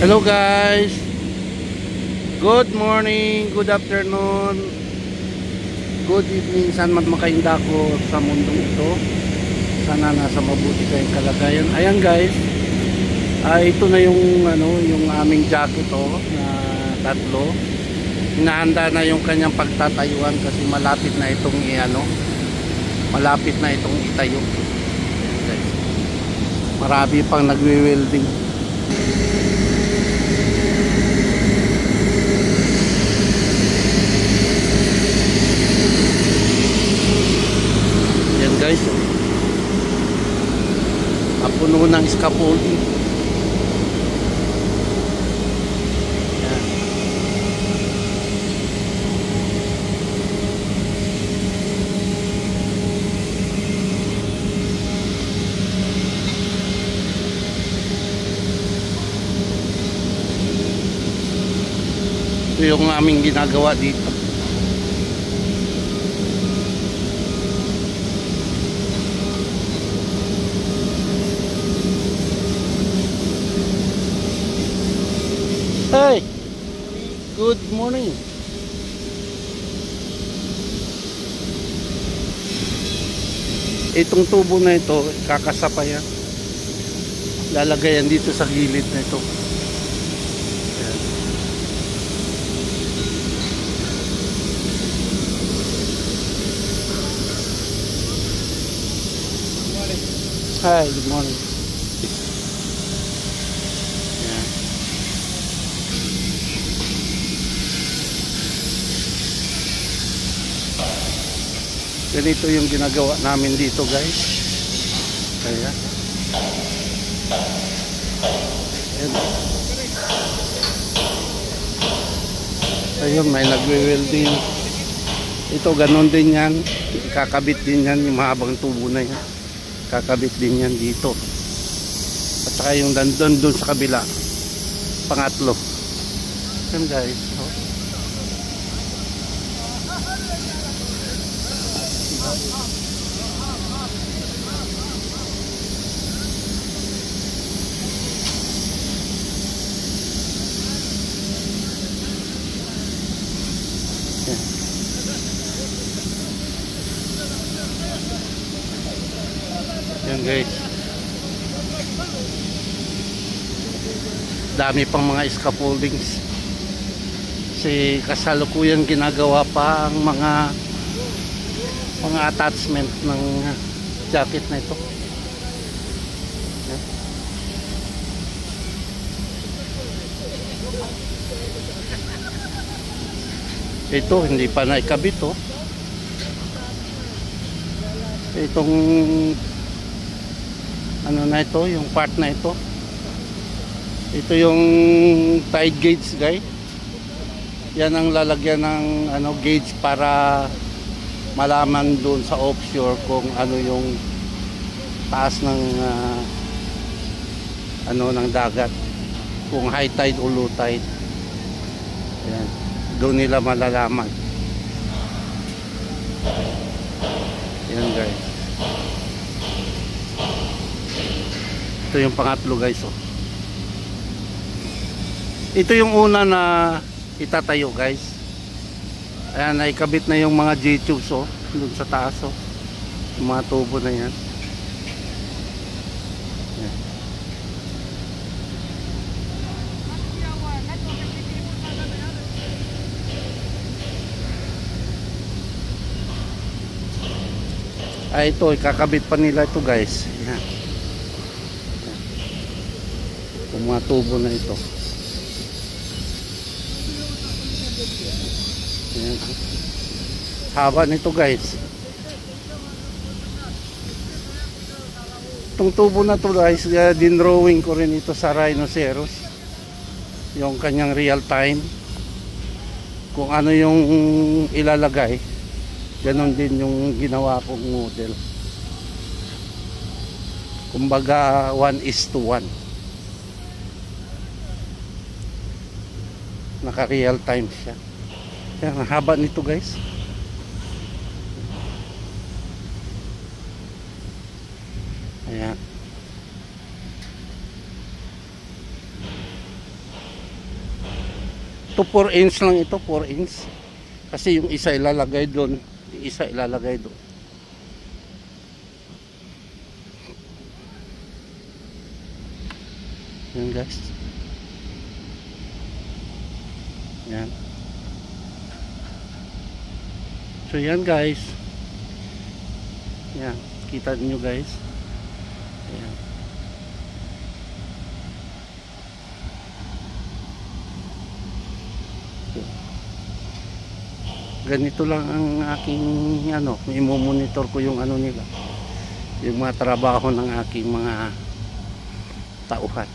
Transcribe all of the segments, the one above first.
Hello guys, good morning, good afternoon, good evening, saan man makainda ko sa mundong ito. Sana nasa mabuti kayong kalagayan. Ayan guys, ito na yung yung aming jacket na tatlo. Hinahanda na yung kanyang pagtatayuan kasi malapit na itong malapit na itong itayo. Ayan guys, marami pang nagwe-welding. Guys, puno ng scaffolding. Yan. Ito yung aming ginagawa dito. Hey, good morning. Itong tubo na ito, kakasapa yan. Lalagay yan dito sa gilid na ito. Ayan. Hi, good morning. Ganito yung ginagawa namin dito guys. Kaya ayun, may nagwe-welding. Ito ganon din yan, kakabit din yan yung mahabang tubo na yan, kakabit din yan dito. At saka yung doon sa kabila, pangatlo. Yan guys, yan guys, dami pang mga scaffoldings kasi kasalukuyan ginagawa pa ang mga attachment ng jacket na ito. Ito hindi pa naikabit itong na ito, yung part na ito yung tide gauge guys. Yan ang lalagyan ng gauge para malaman doon sa offshore kung ano yung taas ng ng dagat, kung high tide o low tide. Ayan, doon nila malalaman. Yan guys, ito yung pangatlo guys. Ito yung una na itatayo guys. Ayan, naikabit na yung mga J-tubes doon sa taas yung mga tubo na yan. Ayan. Ito ikakabit pa nila ito guys. Ayan. Yung mga tubo na ito. Ayan. Haba nito guys. Itong tubo na to guys, dinrawing ko rin ito sa Rhinoceros, yung kanyang real time, kung ano yung ilalagay. Ganon din yung ginawa kong model, kumbaga 1:1, naka real time siya. Yan, ang haba nito guys. Ayan. Ito 4 inch lang ito, 4 inch. Kasi yung isa ilalagay doon, yung isa ilalagay doon. Yan guys. Yan. So yan guys. Yan, kita niyo guys. Yan. Ganito lang ang aking ano, i-monitor ko yung ano nila, yung mga trabaho ng aking mga tauhan.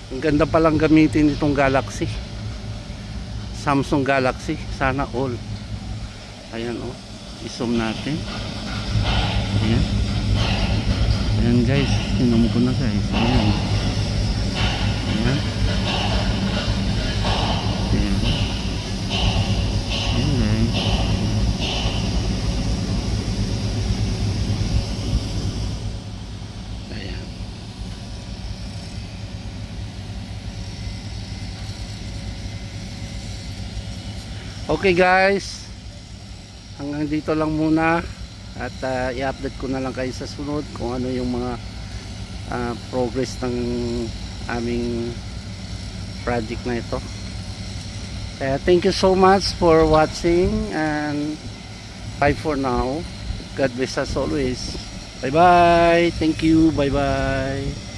Ang ganda palang gamitin itong Galaxy, Samsung Galaxy, sana all. Ayan oh, i-zoom natin. Ayan. Ayan guys, sinom ko na guys. Ayan. Ayan. Okay guys, hanggang dito lang muna at i-update ko na lang kayo sa sunod kung ano yung mga progress ng aming project na ito. Thank you so much for watching and bye for now. God bless us always. Bye bye. Thank you. Bye bye.